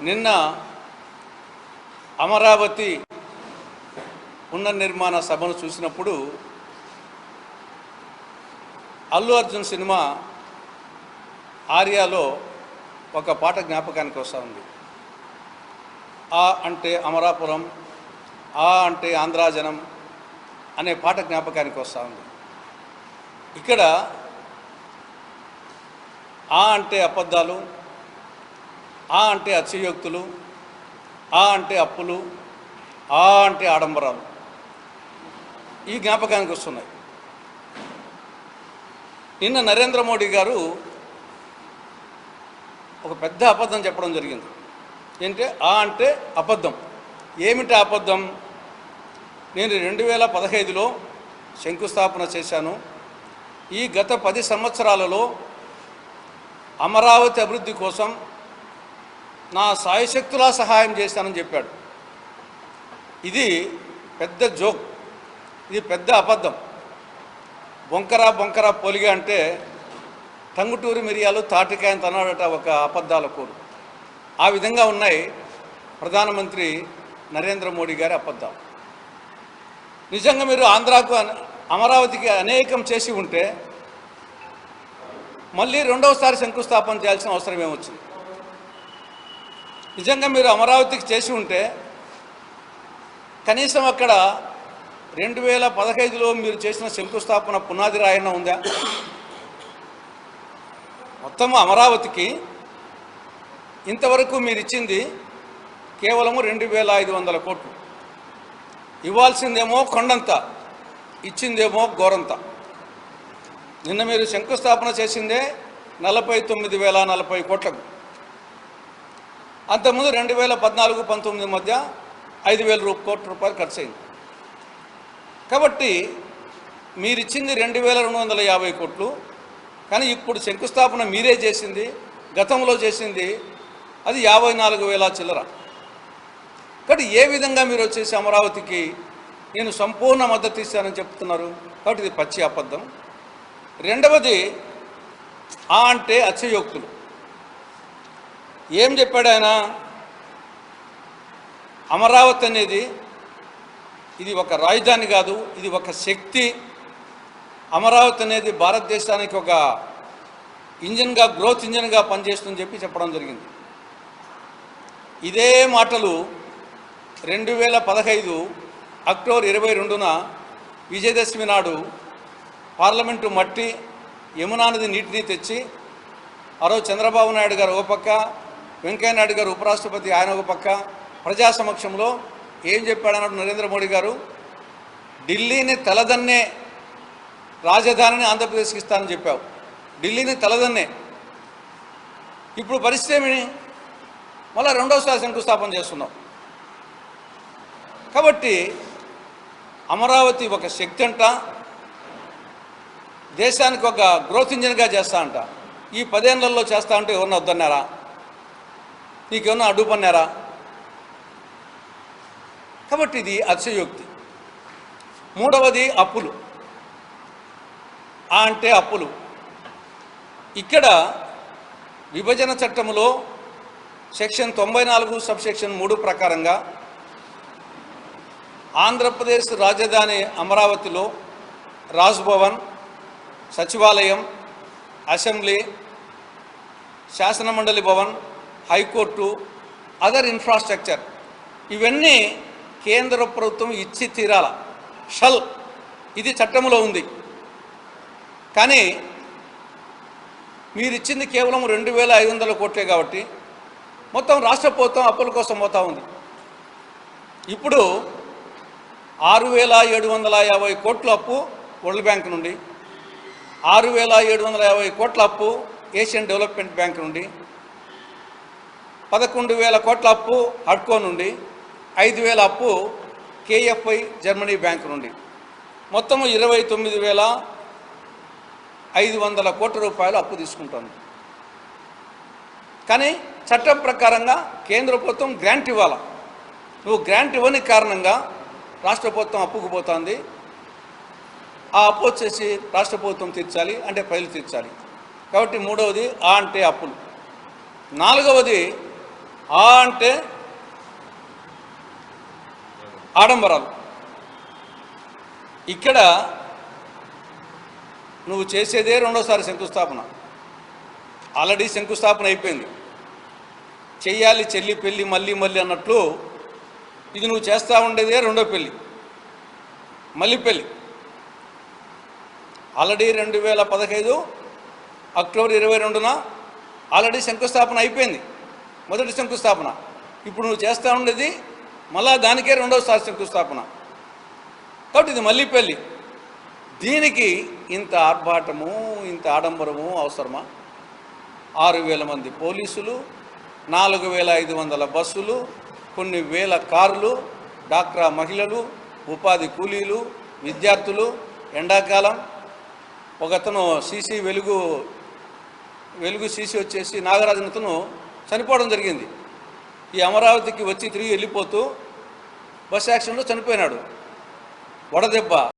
నిన్న అమరావతి పునర్నిర్మాణ సభను చూసినప్పుడు అల్లు అర్జున్ సినిమా ఆర్యాలో ఒక పాట జ్ఞాపకానికి వస్తూ ఉంది. ఆ అంటే అమరాపురం, ఆ అంటే ఆంధ్రాజనం అనే పాట జ్ఞాపకానికి వస్తూ ఉంది. ఇక్కడ ఆ అంటే అబద్ధాలు, ఆ అంటే అతిశయోక్తులు, ఆ అంటే అప్పులు, ఆ అంటే ఆడంబరాలు ఈ జ్ఞాపకానికి వస్తున్నాయి. నిన్న నరేంద్ర మోడీ గారు ఒక పెద్ద అబద్ధం చెప్పడం జరిగింది. ఏంటంటే ఆ అంటే అబద్ధం. ఏమిటి అబద్ధం? నేను 2015లో శంకుస్థాపన చేశాను. ఈ గత 10 సంవత్సరాలలో అమరావతి అభివృద్ధి కోసం నా సాయశక్తులా సహాయం చేశానని చెప్పాడు. ఇది పెద్ద జోక్, ఇది పెద్ద అబద్ధం. బొంకరా పొలిగా అంటే టంగుటూరి మిరియాలు తాటికాయంత అన్నాడట ఒక అబద్ధాల కూరు. ఆ విధంగా ఉన్నాయి ప్రధానమంత్రి నరేంద్ర మోడీ గారి అబద్ధాలు. నిజంగా మీరు ఆంధ్రాకు అమరావతికి అనేకం చేసి ఉంటే మళ్ళీ రెండవసారి శంకుస్థాపన చేయాల్సిన అవసరం ఏమొచ్చింది? నిజంగా మీరు అమరావతికి చేసి ఉంటే కనీసం అక్కడ 2015లో మీరు చేసిన శంకుస్థాపన పునాది రాయన ఉందా? మొత్తం అమరావతికి ఇంతవరకు మీరు ఇచ్చింది కేవలము 2500 కోట్లు. ఇవ్వాల్సిందేమో కొండంత, ఇచ్చిందేమో గోరంత. నిన్న మీరు శంకుస్థాపన చేసిందే 49,040 కోట్లకు. అంతకుముందు 2014-19 మధ్య 5,000 కోట్ల రూపాయలు ఖర్చు అయింది. కాబట్టి మీరిచ్చింది 2,250 కోట్లు. కానీ ఇప్పుడు శంకుస్థాపన మీరే చేసింది, గతంలో చేసింది అది 54,000 చిల్లర. కాబట్టి ఏ విధంగా మీరు వచ్చేసి అమరావతికి నేను సంపూర్ణ మద్దతు ఇస్తానని చెప్తున్నారు? కాబట్టి ఇది పచ్చి అబద్ధం. రెండవది ఆ అంటే అతిశయోక్తులు. ఏం చెప్పాడు ఆయన? అమరావతి అనేది ఇది ఒక రాజధాని కాదు, ఇది ఒక శక్తి. అమరావతి అనేది భారతదేశానికి ఒక ఇంజన్గా, గ్రోత్ ఇంజన్గా పనిచేస్తుందని చెప్పడం జరిగింది. ఇదే మాటలు 2015 అక్టోబర్ 22న విజయదశమి నాడు పార్లమెంటు మట్టి, యమునా నది నీటిని తెచ్చి ఆ రోజు చంద్రబాబు నాయుడు గారు ఒక పక్క, వెంకయ్యనాయుడు గారు ఉపరాష్ట్రపతి ఆయన ఒక పక్క ప్రజా సమక్షంలో ఏం చెప్పాడన్నాడు నరేంద్ర మోడీ గారు? ఢిల్లీని తలదన్నే రాజధానిని ఆంధ్రప్రదేశ్కి ఇస్తానని చెప్పావు. ఢిల్లీని తలదన్నే. ఇప్పుడు పరిస్థితి ఏమి? మళ్ళీ రెండోసారి శంకుస్థాపన చేస్తున్నావు. కాబట్టి అమరావతి ఒక శక్తి అంట, దేశానికి ఒక గ్రోత్ ఇంజన్గా చేస్తా అంట. ఈ 10 ఏళ్లలో చేస్తా అంటే ఎవరన్నా వద్దన్నారా? నీకేమన్నా అడ్డుపన్నారా? కాబట్టి ఇది అతిశయోక్తి. మూడవది అప్పులు. ఆ అంటే అప్పులు. ఇక్కడ విభజన చట్టంలో సెక్షన్ 94 సబ్సెక్షన్ 3 ప్రకారంగా ఆంధ్రప్రదేశ్ రాజధాని అమరావతిలో రాజ్భవన్, సచివాలయం, అసెంబ్లీ, శాసనమండలి భవన్, హైకోర్టు, అదర్ ఇన్ఫ్రాస్ట్రక్చర్ ఇవన్నీ కేంద్ర ప్రభుత్వం ఇచ్చి తీరాల. షల్ ఇది చట్టంలో ఉంది. కానీ మీరు ఇచ్చింది కేవలం 2,500 కోట్లే కాబట్టి మొత్తం రాష్ట్ర ప్రభుత్వం అప్పుల కోసం పోతా ఉంది. ఇప్పుడు 6,750 కోట్ల అప్పు వరల్డ్ బ్యాంక్ నుండి, 6,750 కోట్ల అప్పు ఏషియన్ డెవలప్మెంట్ బ్యాంక్ నుండి, 11,000 కోట్ల అప్పు హడ్కో నుండి, 5,000 అప్పు కేఎఫ్ఐ జర్మనీ బ్యాంక్ నుండి, మొత్తము 29,500 కోట్ల రూపాయలు అప్పు తీసుకుంటుంది. కానీ చట్టం ప్రకారంగా కేంద్ర ప్రభుత్వం గ్రాంట్ ఇవ్వాలి. నువ్వు గ్రాంట్ ఇవ్వని కారణంగా రాష్ట్ర ప్రభుత్వం అప్పుకు పోతుంది. ఆ అప్పు వచ్చేసి రాష్ట్ర ప్రభుత్వం తీర్చాలి, అంటే ప్రజలు తీర్చాలి. కాబట్టి మూడవది ఆ అంటే అప్పులు. నాలుగవది ఆ అంటే ఆడంబరాలు. ఇక్కడ నువ్వు చేసేదే రెండోసారి శంకుస్థాపన. ఆల్రెడీ శంకుస్థాపన అయిపోయింది. చెయ్యాలి చెల్లి పెళ్ళి మళ్ళీ మళ్ళీ అన్నట్లు ఇది నువ్వు చేస్తూ ఉండేదే రెండో పెళ్ళి, మళ్ళీ పెళ్ళి. ఆల్రెడీ 2015 అక్టోబర్ 22న ఆల్రెడీ శంకుస్థాపన అయిపోయింది, మొదటి శంకుస్థాపన. ఇప్పుడు నువ్వు చేస్తూ ఉండేది మళ్ళా దానికే రెండోసారి శంకుస్థాపన. కాబట్టి ఇది మళ్ళీ పెళ్ళి. దీనికి ఇంత ఆర్భాటము, ఇంత ఆడంబరము అవసరమా? 6,000 మంది పోలీసులు, 4,500 బస్సులు, కొన్ని వేల కార్లు, డాక్రా మహిళలు, ఉపాధి కూలీలు, విద్యార్థులు, ఎండాకాలం. ఒకతను వెలుగు సీసీ వచ్చేసి నాగరాజనతను చనిపోవడం జరిగింది. ఈ అమరావతికి వచ్చి తిరిగి వెళ్ళిపోతూ బస్ యాక్సిడెంట్లో చనిపోయినాడు. వడదెబ్బ.